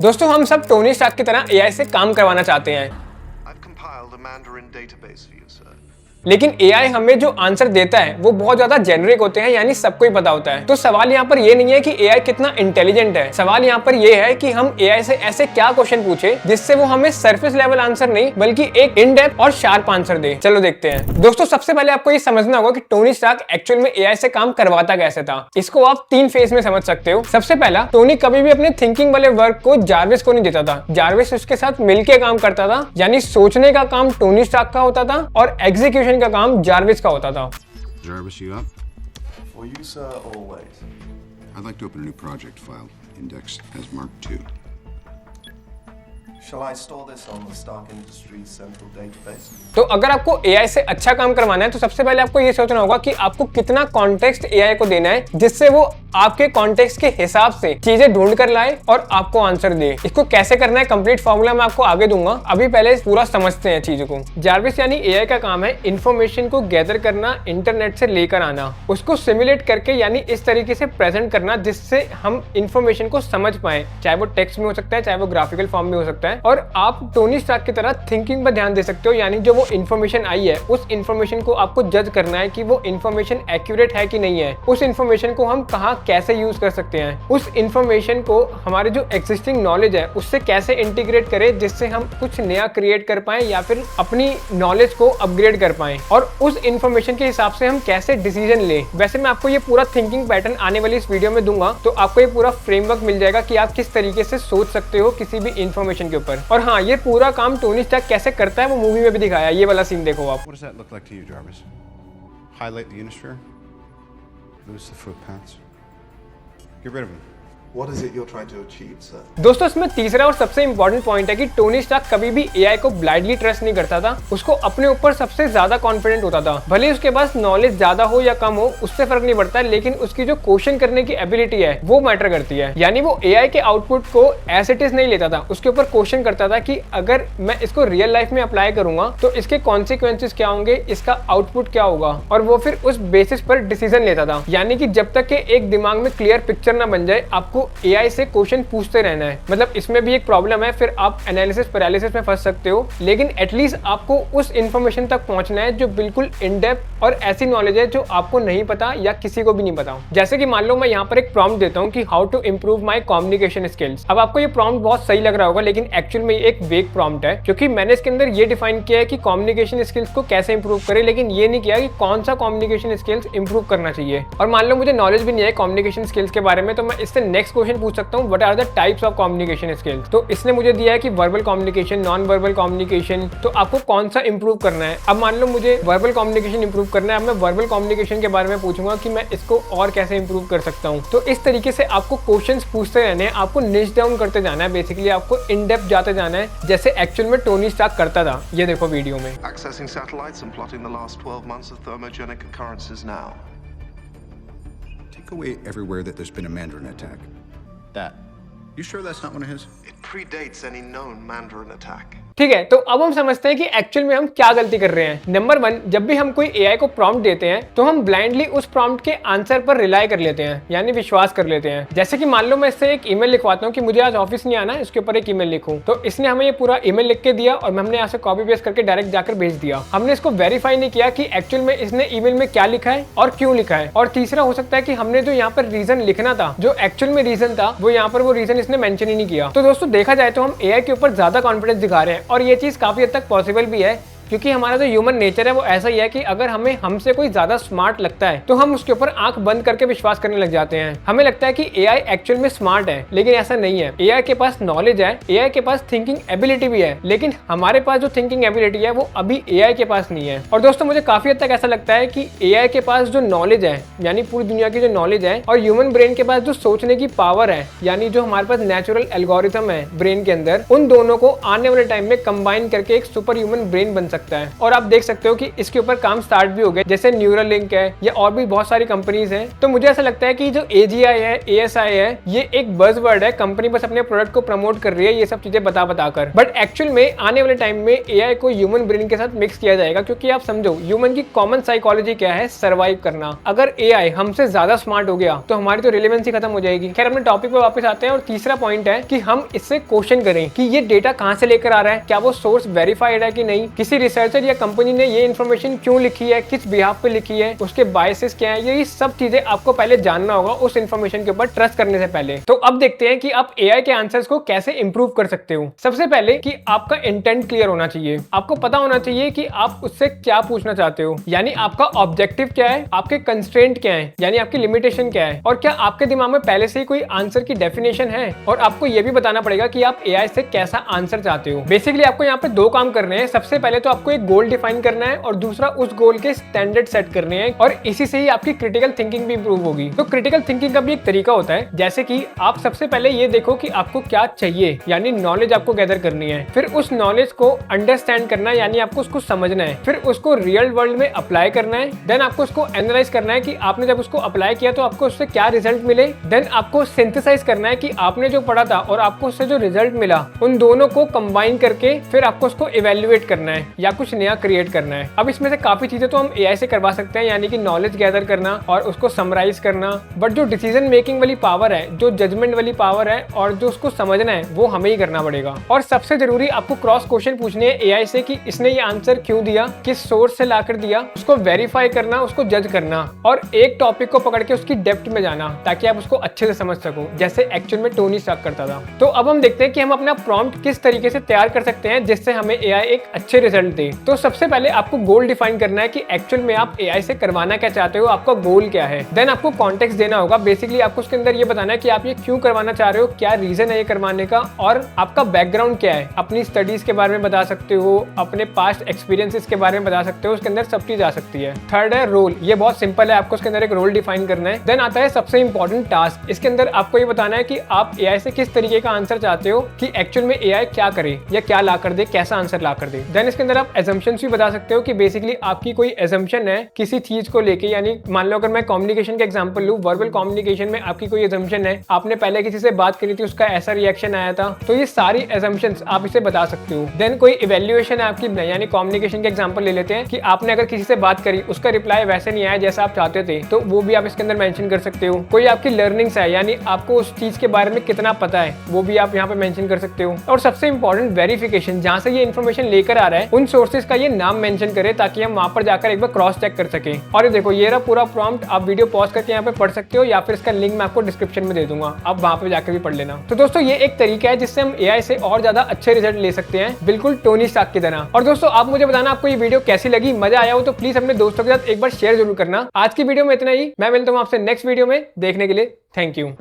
दोस्तों हम सब टोनी स्टार्क की तरह एआई से काम करवाना चाहते हैं, I've compiled a Mandarin database for you, sir. लेकिन एआई हमें जो आंसर देता है वो बहुत ज्यादा जेनरिक होते हैं, यानी सबको ही पता होता है। तो सवाल यहाँ पर ये नहीं है कि एआई कितना इंटेलिजेंट है, सवाल यहाँ पर ये है कि हम एआई से ऐसे क्या क्वेश्चन पूछे जिससे वो हमें सरफेस लेवल आंसर नहीं बल्कि एक इन डेप्थ और शार्प आंसर दे। चलो देखते हैं। दोस्तों सबसे पहले आपको ये समझना होगा कि टोनी स्टार्क एक्चुअल में एआई से काम करवाता कैसे था। इसको आप 3 फेज में समझ सकते हो। सबसे पहला, टोनी कभी भी अपने थिंकिंग वाले वर्क को जार्विस को नहीं देता था। जार्विस उसके साथ मिलकर काम करता था, यानी सोचने का काम टोनी स्टार्क का होता था और एग्जीक्यूशन का काम जार्विस का होता था। Jarvis, you up? For you, sir, always. I'd like to open a new project file, indexed as Mark II. Shall I store this on the Stark Industries central database? तो अगर आपको AI से अच्छा काम करवाना है तो सबसे पहले आपको ये सोचना होगा कि आपको कितना कॉन्टेक्स्ट एआई को देना है जिससे वो आपके कॉन्टेक्स्ट के हिसाब से चीजें ढूंढ कर लाए और आपको आंसर दे। इसको कैसे करना है कंप्लीट फॉर्मूला मैं आपको आगे दूंगा, अभी पहले पूरा समझते हैं चीजों को। जार्विस यानी एआई का काम है इंफॉर्मेशन को गैदर करना, इंटरनेट से लेकर आना, उसको सिमुलेट करके यानी इस तरीके से प्रेजेंट करना जिससे हम इंफॉर्मेशन को समझ पाए, चाहे वो टेक्स्ट में हो सकता है चाहे वो ग्राफिकल फॉर्म में हो सकता है। और आप टोनी स्टार्क की तरह थिंकिंग पर ध्यान दे सकते हो, यानी जो वो इन्फॉर्मेशन आई है उस इन्फॉर्मेशन को आपको जज करना है कि वो इन्फॉर्मेशन एक्यूरेट है कि नहीं है, उस इन्फॉर्मेशन को हम कहाँ कैसे यूज कर सकते हैं, उस इन्फॉर्मेशन को हमारे जो एग्जिस्टिंग नॉलेज है उससे कैसे इंटीग्रेट करें जिससे हम कुछ नया क्रिएट कर पाए या फिर अपनी नॉलेज को अपग्रेड कर पाए, और उस इन्फॉर्मेशन के हिसाब से हम कैसे डिसीजन लें। वैसे मैं आपको ये पूरा थिंकिंग पैटर्न आने वाली इस वीडियो में दूंगा, तो आपको ये पूरा फ्रेमवर्क मिल जाएगा कि आप किस तरीके से सोच सकते हो किसी भी इन्फॉर्मेशन के ऊपर। और हाँ, ये पूरा काम टोनी स्टार्क कैसे करता है वो मूवी में भी दिखाया है, ये वाला सीन देखो आप। What does that look like to you, Jarvis? Highlight the Unisphere? Lose the footpaths? Get rid of them. What is it you're trying to achieve, sir? दोस्तों इसमें तीसरा और सबसे इंपॉर्टेंट पॉइंट है कि टोनी स्टार्क कभी भी एआई को ब्लाइंडली ट्रस्ट नहीं करता था, उसको अपने ऊपर सबसे ज्यादा कॉन्फिडेंट होता था। भले ही उसके पास नॉलेज ज्यादा हो या कम हो उससे फर्क नहीं पड़ता, लेकिन उसकी जो क्वेश्चन करने की एबिलिटी है वो मैटर करती है। यानी वो एआई के आउटपुट को एज इट इज नहीं लेता था, उसके ऊपर क्वेश्चन करता था कि अगर मैं इसको रियल लाइफ में अप्लाई करूंगा तो इसके कॉन्सिक्वेंसेस क्या होंगे, इसका आउटपुट क्या होगा, और वो फिर उस बेसिस पर डिसीजन लेता था। यानी कि जब तक के एक दिमाग में क्लियर पिक्चर ना बन जाए आपको एआई से क्वेश्चन पूछते रहना है। मतलब इसमें भी एक प्रॉब्लम है, फिर आप एनालिसिस पैरालिसिस में फंस सकते हो, लेकिन एटलीस्ट आपको उस इंफॉर्मेशन तक पहुंचना है जो बिल्कुल इन डेप्थ और ऐसी नॉलेज है जो आपको नहीं पता या किसी को भी नहीं पता। जैसे कि मान लो मैं यहाँ पर एक प्रॉम्प्ट देता हूँ कि how to improve my communication skills. अब आपको ये प्रॉम्प्ट बहुत सही लग रहा होगा, लेकिन एक्चुअल में एक वेग प्रॉम्प्ट है क्योंकि मैंने इसके अंदर ये डिफाइन किया है कि कम्युनिकेशन स्किल्स को कैसे इंप्रूव करें, लेकिन ये नहीं किया कि कौन सा कम्युनिकेशन स्किल्स इंप्रूव करना चाहिए। और मान लो मुझे नॉलेज भी नहीं है कम्युनिकेशन स्किल्स के बारे में, तो मैं इससे नेक्स्ट क्वेश्चन पूछ सकता हूँ, what are the types of communication skills. तो इसने मुझे दिया है कि verbal communication, non verbal communication, तो आपको कौन सा इंप्रूव करना है। अब मान लो मुझे वर्बल कम्युनिकेशन इंप्रूव करना है, अब मैं वर्बल कम्युनिकेशन के बारे में पूछूंगा कि मैं इसको और कैसे इंप्रूव कर सकता हूँ। तो इस तरीके से आपको क्वेश्चंस पूछते रहने हैं, आपको निच डाउन करते जाना है, बेसिकली आपको इन डेप्थ जाते जाना है जैसे एक्चुअल में टोनी स्टार्क करता था। ये देखो वीडियो में। Accessing satellites and plotting the last 12 months of thermogenic occurrences now. Take away everywhere that there's been a Mandarin attack. That. You sure that's not one of his? It predates any known Mandarin attack. ठीक है, तो अब हम समझते हैं कि actual में हम क्या गलती कर रहे हैं। नंबर 1, जब भी हम कोई एआई को प्रॉम्प्ट देते हैं तो हम ब्लाइंडली उस प्रॉम्प्ट के आंसर पर रिलाई कर लेते हैं, यानी विश्वास कर लेते हैं। जैसे कि मान लो मैं इससे एक ईमेल लिखवाता हूँ कि मुझे आज ऑफिस नहीं आना है, इसके ऊपर एक ईमेल लिखूं, तो इसने हमें ये पूरा ईमेल लिख के दिया और हमने यहाँ से कॉपी पेस्ट करके डायरेक्ट जाकर भेज दिया। हमने इसको वेरीफाई नहीं किया कि एक्चुअल में इसने ईमेल में क्या लिखा है और क्यों लिखा है। और तीसरा हो सकता है कि हमने जो यहाँ पर रीजन लिखना था, जो एक्चुअल में रीजन था, वो यहाँ पर वो रीजन इसने मेंशन ही नहीं किया। तो दोस्तों देखा जाए तो हम एआई के ऊपर ज्यादा कॉन्फिडेंस दिखा रहे हैं, और ये चीज काफी तक पॉसिबल भी है क्योंकि हमारा जो ह्यूमन नेचर है वो ऐसा ही है कि अगर हमें हमसे कोई ज्यादा स्मार्ट लगता है तो हम उसके ऊपर आंख बंद करके विश्वास करने लग जाते हैं। हमें लगता है कि एआई एक्चुअल में स्मार्ट है, लेकिन ऐसा नहीं है। एआई के पास नॉलेज है, एआई के पास थिंकिंग एबिलिटी भी है, लेकिन हमारे पास जो थिंकिंग एबिलिटी है वो अभी एआई के पास नहीं है। और दोस्तों मुझे काफी हद तक ऐसा लगता है कि एआई के पास जो नॉलेज है, यानी पूरी दुनिया की जो नॉलेज है, और ह्यूमन ब्रेन के पास जो सोचने की पावर है, यानी जो हमारे पास नेचुरल एल्गोरिथम है ब्रेन के अंदर, उन दोनों को आने वाले टाइम में कंबाइन करके एक सुपर ह्यूमन ब्रेन बन सकता सकता है। और आप देख सकते हो कि इसके ऊपर काम स्टार्ट भी हो गए, जैसे न्यूरालिंक है या और भी बहुत सारी कंपनीज हैं। तो मुझे ऐसा लगता है कि जो AGI है, ASI है, ये एक बज़वर्ड है। कंपनी बस अपने प्रोडक्ट को प्रमोट कर रही है ये सब चीजें बताकर, बट एक्चुअल में आने वाले टाइम में AI को ह्यूमन ब्रेन के साथ मिक्स किया जाएगा, क्योंकि आप समझो ह्यूमन की कॉमन साइकोलॉजी क्या है, सर्वाइव करना। अगर AI हमसे ज्यादा स्मार्ट हो गया तो हमारी तो रिलेवेंसी खत्म हो जाएगी। खैर, अपने टॉपिक पे वापस आते हैं और तीसरा पॉइंट है कि हम इससे क्वेश्चन करें कि ये डेटा कहां से लेकर आ रहा है, क्या वो सोर्स वेरीफाइड है कि नहीं, किसी रिसर्चर या कंपनी ने ये इन्फॉर्मेशन क्यों लिखी है, किस बिहाफ पे लिखी है, उसके बायसेस क्या है, ये सब चीजें आपको पहले जानना होगा उस इन्फॉर्मेशन के ऊपर ट्रस्ट करने से पहले। तो अब देखते हैं कि आप AI के आंसर्स को कैसे इंप्रूव कर सकते हो। सबसे पहले कि आपका इंटेंट क्लियर होना चाहिए। आपको पता होना चाहिए कि आप उससे क्या पूछना चाहते हो, यानी आपका ऑब्जेक्टिव क्या है, आपके कंस्ट्रेंट क्या है, यानी आपकी लिमिटेशन क्या है, और क्या आपके दिमाग में पहले से ही कोई आंसर की डेफिनेशन है। और आपको यह भी बताना पड़ेगा कि आप AI से कैसा आंसर चाहते हो। बेसिकली आपको यहाँ पे दो काम करने हैं। सबसे पहले तो आपको एक गोल डिफाइन करना है और दूसरा उस गोल के स्टैंडर्ड सेट करने हैं, और इसी से ही आपकी क्रिटिकल थिंकिंग भी इंप्रूव होगी। तो क्रिटिकल थिंकिंग का भी एक तरीका होता है, जैसे कि आप सबसे पहले ये देखो कि आपको क्या चाहिए, यानी नॉलेज आपको गैदर करनी है। फिर उस नॉलेज को अंडरस्टैंड करना है, यानी आपको उसको समझना है। फिर उसको रियल वर्ल्ड में अप्लाई करना है। देन आपको उसको एनालाइज करना है कि आपने जब उसको अप्लाई किया तो आपको उससे क्या रिजल्ट मिले। देन आपको सिंथेसाइज करना है कि आपने जो पढ़ा था और आपको उससे जो रिजल्ट मिला, उन दोनों को कंबाइन करके फिर आपको उसको इवेल्युएट करना है या कुछ नया क्रिएट करना है। अब इसमें से काफी चीजें तो हम AI से करवा सकते हैं, यानी कि नॉलेज गैदर करना और उसको समराइज करना, बट जो डिसीजन मेकिंग वाली पावर है, जो जजमेंट वाली पावर है और जो उसको समझना है, वो हमें ही करना पड़ेगा। और सबसे जरूरी आपको क्रॉस क्वेश्चन पूछने हैं AI से कि इसने ये आंसर क्यों दिया, किस सोर्स से लाकर दिया, उसको वेरीफाई करना, उसको जज करना और एक टॉपिक को पकड़ के उसकी डेप्थ में जाना, ताकि आप उसको अच्छे से समझ सको, जैसे एक्चुअल में टोनी स्टार्क करता था। तो अब हम देखते हैं कि हम अपना प्रॉम्प्ट किस तरीके से तैयार कर सकते हैं जिससे हमें AI एक अच्छे रिजल्ट दे। तो सबसे पहले आपको गोल डिफाइन करना है कि एक्चुअल में आप AI से करवाना क्या चाहते हो, आपका गोल क्या है। देन आपको कॉन्टेक्स्ट देना होगा। बेसिकली आपको उसके अंदर ये बताना है कि आप ये क्यों करवाना चाह रहे हो, क्या रीजन है ये करवाने का, और आपका बैकग्राउंड क्या है। अपनी स्टडीज के बारे में बता सकते हो, अपने पास्ट एक्सपीरियंसेस के बारे में बता सकते हो, उसके अंदर सब चीज आ सकती है। थर्ड है रोल। ये बहुत सिंपल है, आपको उसके अंदर एक रोल डिफाइन करना है। देन आता है सबसे इंपॉर्टेंट टास्क। इसके अंदर आपको ये बताना है कि आप AI से किस तरीके का आंसर चाहते हो, कि एक्चुअल में AI क्या करे या क्या ला कर दे, कैसा आंसर ला कर दे। देन इसके अंदर आप एजम्पशंस भी बता सकते हो कि बेसिकली आपकी कोई एजम्पशन है किसी चीज को लेके, यानी मान लो अगर मैं कम्युनिकेशन का एग्जांपल लूं, वर्बल कम्युनिकेशन में आपकी कोई एजम्पशन है, आपने पहले किसी से बात करी थी, उसका ऐसा रिएक्शन आया था, तो ये सारी एजम्पशंस आप इसे बता सकते हो। देन कोई इवैल्यूएशन है आपकी, यानी कम्युनिकेशन का एग्जांपल ले लेते हैं कि आपने अगर किसी से बात करी, उसका रिप्लाई वैसे नहीं आया जैसा आप चाहते थे, तो वो भी आप इसके अंदर मेंशन कर सकते हो। कोई आपकी लर्निंग्स है, यानी आपको उस चीज के बारे में कितना पता है, वो भी आप यहाँ पे मेंशन कर सकते हो। और सबसे इंपॉर्टेंट वेरिफिकेशन, जहां से ये इन्फॉर्मेशन लेकर आ रहा है उन सोर्सेज का ये नाम मेंशन करें, ताकि हम वहां पर जाकर एक बार क्रॉस चेक कर सकें। और ये देखो, ये रहा पूरा प्रॉम्प्ट। आप वीडियो पॉज करके यहाँ पे पढ़ सकते हो, या फिर इसका लिंक मैं आपको डिस्क्रिप्शन में दे दूंगा, आप वहां पे जाकर भी पढ़ लेना। तो दोस्तों, ये एक तरीका है जिससे हम AI से और ज्यादा अच्छे रिजल्ट ले सकते हैं, बिल्कुल टोनी स्टार्क की तरह। और दोस्तों, आप मुझे बताना आपको ये वीडियो कैसी लगी, मजा आया हो तो प्लीज अपने दोस्तों के साथ एक बार शेयर जरूर करना। आज की वीडियो में इतना ही, मैं मिलता हूँ आपसे नेक्स्ट वीडियो में। देखने के लिए थैंक यू।